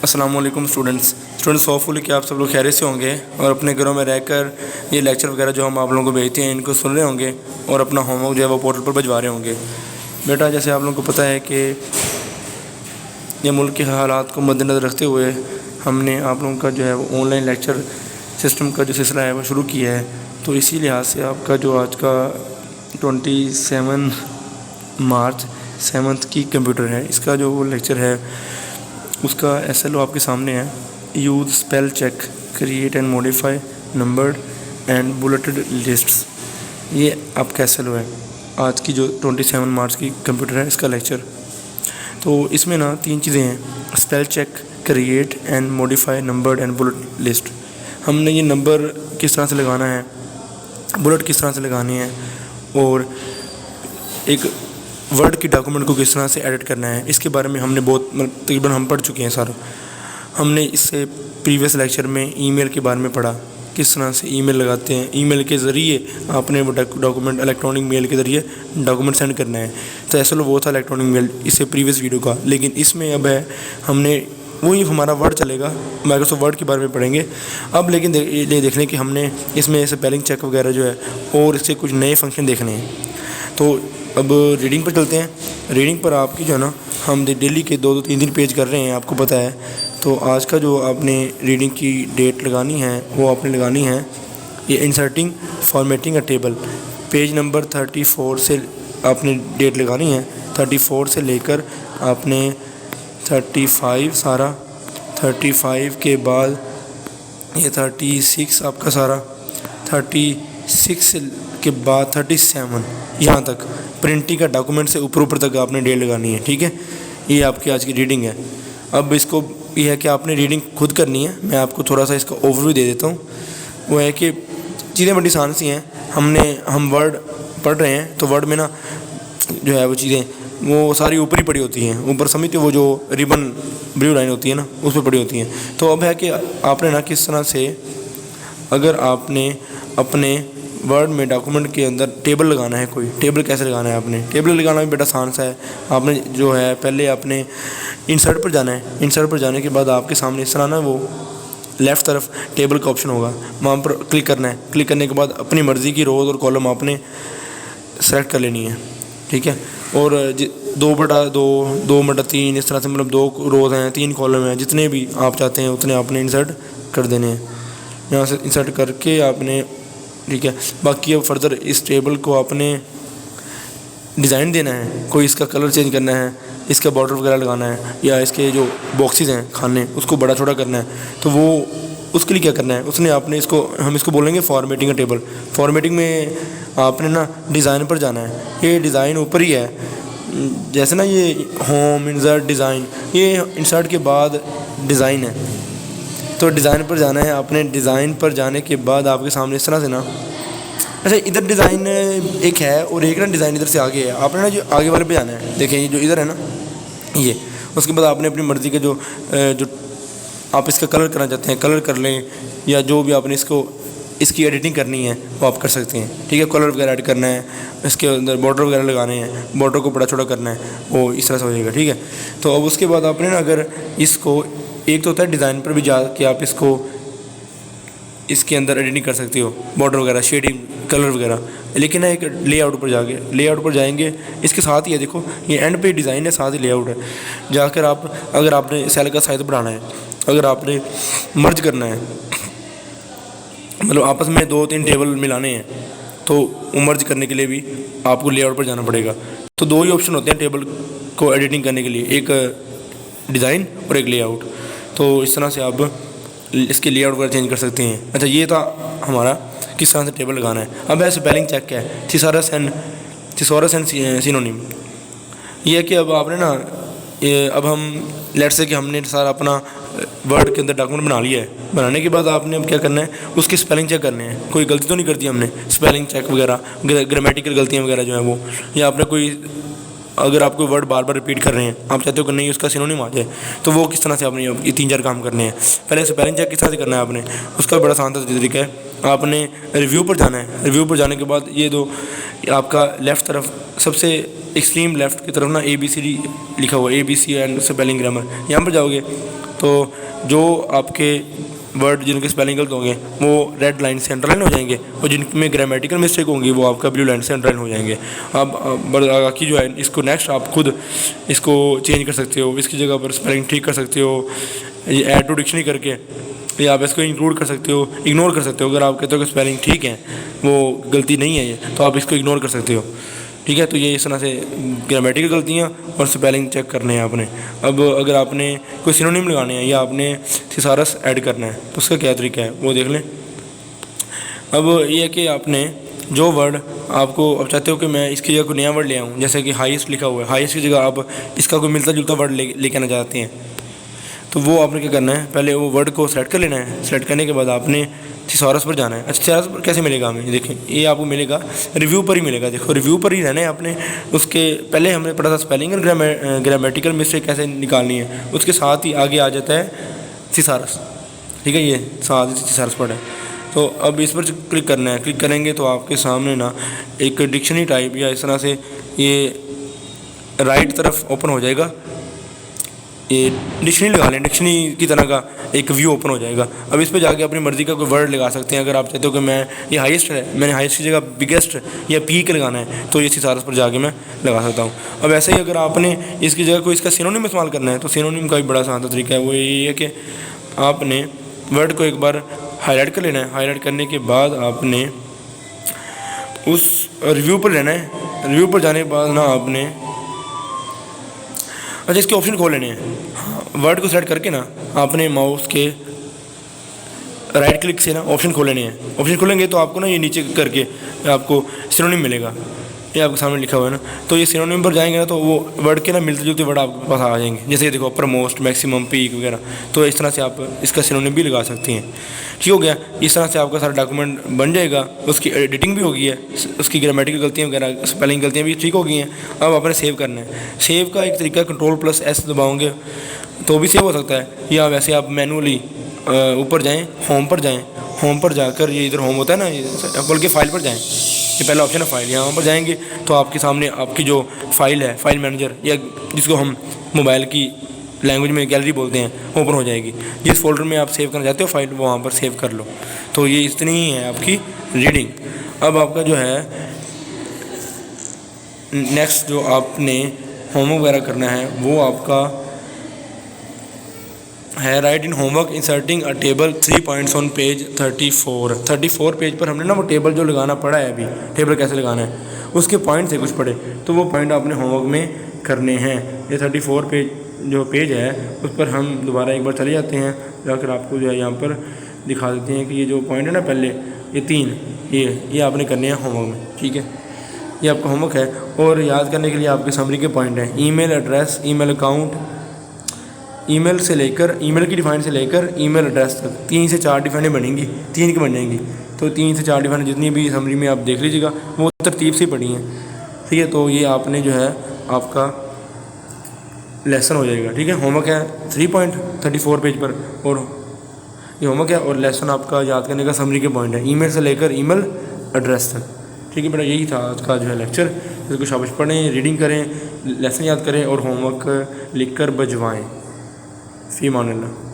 السلام علیکم students hope فلی کہ آپ سب لوگ خیریت سے ہوں گے اور اپنے گھروں میں رہ کر یہ لیکچر وغیرہ جو ہم آپ لوگوں کو بھیجتے ہیں ان کو سن رہے ہوں گے اور اپنا ہوم ورک جو ہے وہ پورٹل پر بھجوا رہے ہوں گے۔ بیٹا جیسے آپ لوگوں کو پتہ ہے کہ یہ ملک کے حالات کو مد نظر رکھتے ہوئے ہم نے آپ لوگوں کا جو ہے وہ آن لائن لیکچر سسٹم کا جو سلسلہ ہے وہ شروع کیا ہے، تو اسی لحاظ سے آپ کا جو آج کا 27 مارچ 7 کی کمپیوٹر ہے، اس کا جو لیکچر ہے اس کا SLO آپ کے سامنے ہے۔ Use spell check, create and modify numbered and bulleted lists, یہ آپ کا SLO ہے آج کی جو 27 مارچ کی کمپیوٹر ہے اس کا لیکچر۔ تو اس میں نا 3 چیزیں ہیں، spell check, create and modify numbered and bullet list. ہم نے یہ نمبر کس طرح سے لگانا ہے، بلٹ کس طرح سے لگانی ہے، اور ایک ورڈ کی ڈاکومنٹ کو کس طرح سے ایڈٹ کرنا ہے، اس کے بارے میں ہم نے تقریباً ہم پڑھ چکے ہیں سارا۔ ہم نے اس سے پریویس لیکچر میں ای میل کے بارے میں پڑھا، کس طرح سے ای میل لگاتے ہیں، ای میل کے ذریعے آپ نے وہ ڈاکومنٹ الیکٹرانک میل کے ذریعے ڈاکومنٹ سینڈ کرنا ہے۔ تو SLO وہ تھا الیکٹرانک میل اس سے پریویس ویڈیو کا، لیکن اس میں اب ہے ہم نے وہی ہمارا ورڈ چلے گا، مائکروسافٹ ورڈ کے بارے میں پڑھیں گے اب، لیکن یہ دیکھ لیں کہ ہم نے اس میں اسپیلنگ چیک وغیرہ جو ہے اور اس کے کچھ نئے فنکشن دیکھنے ہیں۔ تو اب ریڈنگ پر چلتے ہیں۔ ریڈنگ پر آپ کی جو ہے نا ہم ڈیلی کے 2-3 پیج کر رہے ہیں، آپ کو پتہ ہے۔ تو آج کا جو آپ نے ریڈنگ کی ڈیٹ لگانی ہے وہ آپ نے لگانی ہے یہ inserting formatting a table, page number 34 سے آپ نے ڈیٹ لگانی ہے، 34 سے لے کر آپ نے 35 سارا، 35 کے بعد یہ 36 آپ کا سارا، 36 کے بعد 37 یہاں تک پرنٹنگ کا ڈاکومنٹ سے اوپر تک آپ نے ڈیٹ لگانی ہے، ٹھیک ہے۔ یہ آپ کی آج کی ریڈنگ ہے۔ اب اس کو یہ ہے کہ آپ نے ریڈنگ خود کرنی ہے، میں آپ کو تھوڑا سا اس کا اوور ویو دے دیتا ہوں۔ وہ ہے کہ چیزیں بڑی آسان سی ہیں، ہم ورڈ پڑھ رہے ہیں تو ورڈ میں نا جو ہے وہ چیزیں وہ ساری اوپر ہی پڑی ہوتی ہیں، اوپر سمجھتے وہ جو ریبن بلیو لائن ہوتی ہے نا اس پہ پڑی ہوتی ہیں۔ تو اب ہے کہ آپ نے نا کس طرح سے اگر آپ نے اپنے ورڈ میں ڈاکومنٹ کے اندر ٹیبل لگانا ہے، کوئی ٹیبل کیسے لگانا ہے، آپ نے ٹیبل لگانا بھی بیٹا آسان سا ہے۔ آپ نے جو ہے پہلے آپ نے انسرٹ پر جانا ہے، انسرٹ پر جانے کے بعد آپ کے سامنے اس طرح نا وہ لیفٹ طرف ٹیبل کا آپشن ہوگا، وہاں پر کلک کرنا ہے۔ کلک کرنے کے بعد اپنی مرضی کی روز اور کالم آپ نے سلیکٹ کر لینی ہے، ٹھیک ہے۔ اور 2/2 2/3 اس طرح سے، مطلب 2 روز ہیں، 3 کالم ہیں، جتنے بھی آپ چاہتے ہیں اتنے آپ نے انسرٹ کر دینے ہیں۔ یہاں سے انسرٹ کر کے آپ نے، ٹھیک ہے۔ باقی اب فردر اس ٹیبل کو آپ نے ڈیزائن دینا ہے، کوئی اس کا کلر چینج کرنا ہے، اس کا بارڈر وغیرہ لگانا ہے، یا اس کے جو باکسز ہیں کھانے اس کو بڑا چھوٹا کرنا ہے، تو وہ اس کے لیے کیا کرنا ہے، اس نے آپ نے ہم اس کو بولیں گے فارمیٹنگ کا ٹیبل۔ فارمیٹنگ میں آپ نے نا ڈیزائن پر جانا ہے، یہ ڈیزائن اوپر ہی ہے، جیسے نا یہ ہوم انسرٹ ڈیزائن، یہ انسرٹ کے بعد ڈیزائن ہے، تو ڈیزائن پر جانا ہے آپ نے۔ ڈیزائن پر جانے کے بعد آپ کے سامنے اس طرح سے نا، اچھا ادھر ڈیزائن ایک ہے اور ایک نا ڈیزائن ادھر سے آگے ہے، آپ نے نا جو آگے والے پہ جانا ہے، دیکھیں یہ جو ادھر ہے نا یہ، اس کے بعد آپ نے اپنی مرضی کے جو آپ اس کا کلر کرنا چاہتے ہیں کلر کر لیں، یا جو بھی آپ نے اس کی ایڈیٹنگ کرنی ہے وہ آپ کر سکتے ہیں، ٹھیک ہے۔ کلر وغیرہ ایڈ کرنا ہے، اس کے اندر بارڈر وغیرہ لگانے ہیں، بارڈر کو بڑا چھوٹا کرنا ہے، وہ اس طرح سے ہو جائے گا، ٹھیک ہے۔ تو اب اس کے بعد آپ نے نا اگر اس کو، ایک تو ہوتا ہے ڈیزائن پر بھی جا کے آپ اس کے اندر ایڈیٹنگ کر سکتے ہو، بارڈر وغیرہ، شیڈنگ، کلر وغیرہ، لیکن ایک لے آؤٹ پر لے آؤٹ پر جائیں گے، اس کے ساتھ ہی ہے دیکھو یہ اینڈ پہ ڈیزائن ہے، ساتھ ہی لے آؤٹ ہے۔ جا کر آپ اگر آپ نے سیل کا سائز بڑھانا ہے، اگر آپ نے مرج کرنا ہے، مطلب آپس میں 2-3 ٹیبل ملانے ہیں، تو وہ مرج کرنے کے لیے بھی آپ کو لے آؤٹ پر جانا پڑے گا۔ تو 2 ہی آپشن ہوتے ہیں ٹیبل کو ایڈیٹنگ کرنے کے لیے، ایک ڈیزائن اور ایک لے آؤٹ۔ تو اس طرح سے آپ اس کے لے آؤٹ وغیرہ چینج کر سکتے ہیں۔ اچھا یہ تھا ہمارا کس طرح سے ٹیبل لگانا ہے۔ اب ہے اسپیلنگ چیک ہے، تھیسورس اینڈ سینونیم۔ یہ ہے کہ اب آپ نے نا اب ہم لیٹ سے کہ ہم نے سارا اپنا ورڈ کے اندر ڈاکومنٹ بنا لیا ہے، بنانے کے بعد آپ نے اب کیا کرنا ہے، اس کی اسپیلنگ چیک کرنے ہیں، کوئی غلطی تو نہیں کر دی ہم نے، اسپیلنگ چیک وغیرہ، گرامیٹیکل غلطیاں وغیرہ جو ہیں وہ، یا آپ نے کوئی اگر آپ کوئی ورڈ بار بار ریپیٹ کر رہے ہیں، آپ چاہتے ہو کہ نہیں اس کا سینونیم آ جائے، تو وہ کس طرح سے آپ نے یہ 3-4 کام کرنے ہیں۔ پہلے اسپیلنگ چیک کس طرح سے کرنا ہے آپ نے، اس کا بڑا آسان طریقہ ہے، آپ نے ریویو پر جانا ہے۔ ریویو پر جانے کے بعد یہ دو آپ کا لیفٹ طرف سب سے ایکسٹریم لیفٹ کی طرف نا ABCD لکھا ہوا ہے، ABC اینڈ اسپیلنگ گرامر، یہاں پر جاؤ گے تو جو آپ کے ورڈ جن کے اسپیلنگ غلط ہوں گے وہ ریڈ لائن سے انڈر لائن ہو جائیں گے، اور جن میں گرامیٹیکل مسٹیک ہوں گی وہ آپ کا بلیو لائن سے انڈر لائن ہو جائیں گے۔ اب باقی جو ہے اس کو نیکسٹ آپ خود اس کو چینج کر سکتے ہو، اس کی جگہ پر اسپیلنگ ٹھیک کر سکتے ہو، ایڈ ٹو ڈکشنری کر کے، یا آپ اس کو انکلوڈ کر سکتے ہو، اگنور کر سکتے ہو۔ اگر آپ کہتے ہو کہ اسپیلنگ ٹھیک ہے، وہ غلطی نہیں ہے یہ، تو آپ اس کو اگنور کر سکتے ہو، ٹھیک ہے۔ تو یہ اس طرح سے گرامیٹیکل غلطیاں اور اسپیلنگ چیک کرنے ہیں آپ نے۔ اب اگر آپ نے کوئی سینونیم لگانے ہیں یا آپ نے تھیسارس ایڈ کرنا ہے تو اس کا کیا طریقہ ہے وہ دیکھ لیں۔ اب یہ ہے کہ آپ نے جو ورڈ آپ کو اب چاہتے ہو کہ میں اس کی جگہ کوئی نیا ورڈ لے آؤں، جیسے کہ ہائیسٹ لکھا ہوا ہے، ہائیسٹ کی جگہ آپ اس کا کوئی ملتا جلتا ورڈ لے کے آنا چاہتے ہیں، تو وہ آپ نے کیا کرنا ہے، پہلے وہ ورڈ کو سلیکٹ کر لینا ہے۔ سلیکٹ کرنے کے بعد آپ نے تھیسارس پر جانا ہے۔ اچھا تھیسارس پر کیسے ملے گا ہمیں؟ دیکھیں یہ آپ کو ملے گا ریویو پر ہی ملے گا۔ دیکھو ریویو پر ہی رہنا ہے آپ نے۔ اس کے پہلے ہم نے پڑھا تھا اسپیلنگ اور گرامیٹیکل مسٹیک کیسے نکالنی ہے، اس کے ساتھ ہی آگے آ جاتا ہے تھیسارس، ٹھیک ہے، یہ ساتھ ہی تھیسارس پڑھا ہے۔ تو اب اس پر کلک کرنا ہے۔ کلک کریں گے تو آپ کے سامنے نا ایک ڈکشنری ٹائپ یا اس طرح سے یہ رائٹ طرف اوپن ہو جائے گا، یہ ڈکشنری لگا لیں، ڈکشنری کی طرح کا ایک ویو اوپن ہو جائے گا۔ اب اس پہ جا کے اپنی مرضی کا کوئی ورڈ لگا سکتے ہیں۔ اگر آپ چاہتے ہو کہ میں یہ ہائیسٹ ہے، میں نے ہائیسٹ کی جگہ بگیسٹ یا پیک لگانا ہے، تو یہ تھیسارس پر جا کے میں لگا سکتا ہوں۔ اب ایسے ہی اگر آپ نے اس کی جگہ کوئی اس کا سینونیم استعمال کرنا ہے تو سینونیم کا بھی بڑا آسان طریقہ ہے، وہ یہ ہے کہ آپ نے ورڈ کو ایک بار ہائی لائٹ کر لینا ہے۔ ہائی لائٹ کرنے کے بعد آپ نے اس ریویو پر لینا ہے۔ ریویو پر جانے کے بعد نا آپ نے اچھا اس کے آپشن کھول لینے ہیں۔ ورڈ کو سلیکٹ کر کے نا آپ نے ماؤس کے رائٹ کلک سے نا آپشن کھول لینے ہیں۔ آپشن کھولیں گے تو آپ کو نا یہ نیچے کر کے آپ کو سینونیم ملے گا، یہ آپ کے سامنے لکھا ہوا ہے نا۔ تو یہ سینونیم پر جائیں گے نا تو وہ ورڈ کے نا ملتے جلتے ورڈ آپ کے پاس آ جائیں گے، جیسے کہ دیکھو اپر موسٹ، میکسیمم، پیک وغیرہ۔ تو اس طرح سے آپ اس کا سینونیم بھی لگا سکتے ہیں، ٹھیک ہو گیا۔ اس طرح سے آپ کا سارا ڈاکومنٹ بن جائے گا۔ اس کی ایڈیٹنگ بھی ہو گئی ہے، اس کی گرامیٹیکل غلطیاں وغیرہ، اسپیلنگ غلطیاں بھی ٹھیک ہو گئی ہیں۔ اب آپ نے سیو کرنا ہے۔ سیو کا ایک طریقہ کنٹرول+S دباؤں گے تو بھی سیو ہو سکتا ہے، یا ویسے آپ مینولی اوپر جائیں، ہوم پر جائیں، ہوم پر جا کر یہ ادھر ہوم ہوتا ہے نا، بلکہ فائل پر جائیں، یہ پہلا آپشن ہے فائل، یہاں پر جائیں گے تو آپ کے سامنے آپ کی جو فائل ہے، فائل مینیجر یا جس کو ہم موبائل کی لینگویج میں گیلری بولتے ہیں، اوپن ہو جائے گی۔ جس فولڈر میں آپ سیو کرنا چاہتے ہو فائل وہ وہاں پر سیو کر لو۔ تو یہ اتنی ہی ہے آپ کی ریڈنگ۔ اب آپ کا جو ہے نیکسٹ جو آپ نے ہوم ورک وغیرہ کرنا ہے وہ آپ کا ہے write in homework inserting a table 3 points on page 34 page پر ہم نے نا وہ ٹیبل جو لگانا پڑا ہے، ابھی ٹیبل کیسے لگانا ہے اس کے پوائنٹ سے کچھ پڑھے، تو وہ پوائنٹ آپ نے ہوم ورک میں کرنے ہیں۔ یہ 34 پیج جو پیج ہے اس پر ہم دوبارہ ایک بار چلے جاتے ہیں، جا کر آپ کو جو ہے یہاں پر دکھا دیتے ہیں کہ یہ جو پوائنٹ ہے نا پہلے یہ 3 یہ آپ نے کرنے ہیں ہوم ورک میں، ٹھیک ہے۔ یہ آپ کا ہوم ورک ہے، اور یاد کرنے کے لیے آپ کے سمری کے پوائنٹ ہیں: ای میل ایڈریس، ای میل اکاؤنٹ، ای میل سے لے کر ای میل کی ڈیفائن سے لے کر ای میل ایڈریس تک 3 سے 4 ڈیفائنیں بنیں گی، 3 کی بن جائیں گی۔ تو 3 سے 4 ڈیفائنیں جتنی بھی سمری میں آپ دیکھ لیجیے گا وہ ترتیب سے پڑھی ہیں، ٹھیک ہے۔ تو یہ آپ نے جو ہے آپ کا لیسن ہو جائے گا، ٹھیک ہے۔ ہوم ورک ہے 3.34 پیج پر، اور یہ ہوم ورک ہے، اور لیسن آپ کا یاد کرنے کا سمری کے پوائنٹ ہے، ای میل سے لے کر ای میل ایڈریس تک، ٹھیک ہے بیٹا۔ یہی تھا آج کا جو ہے لیکچر۔ اس کو شاباش پڑھیں، ریڈنگ کریں، لیسن یاد کریں، اور ہوم ورک لکھ کر بھجوائیں۔ فی امان اللہ۔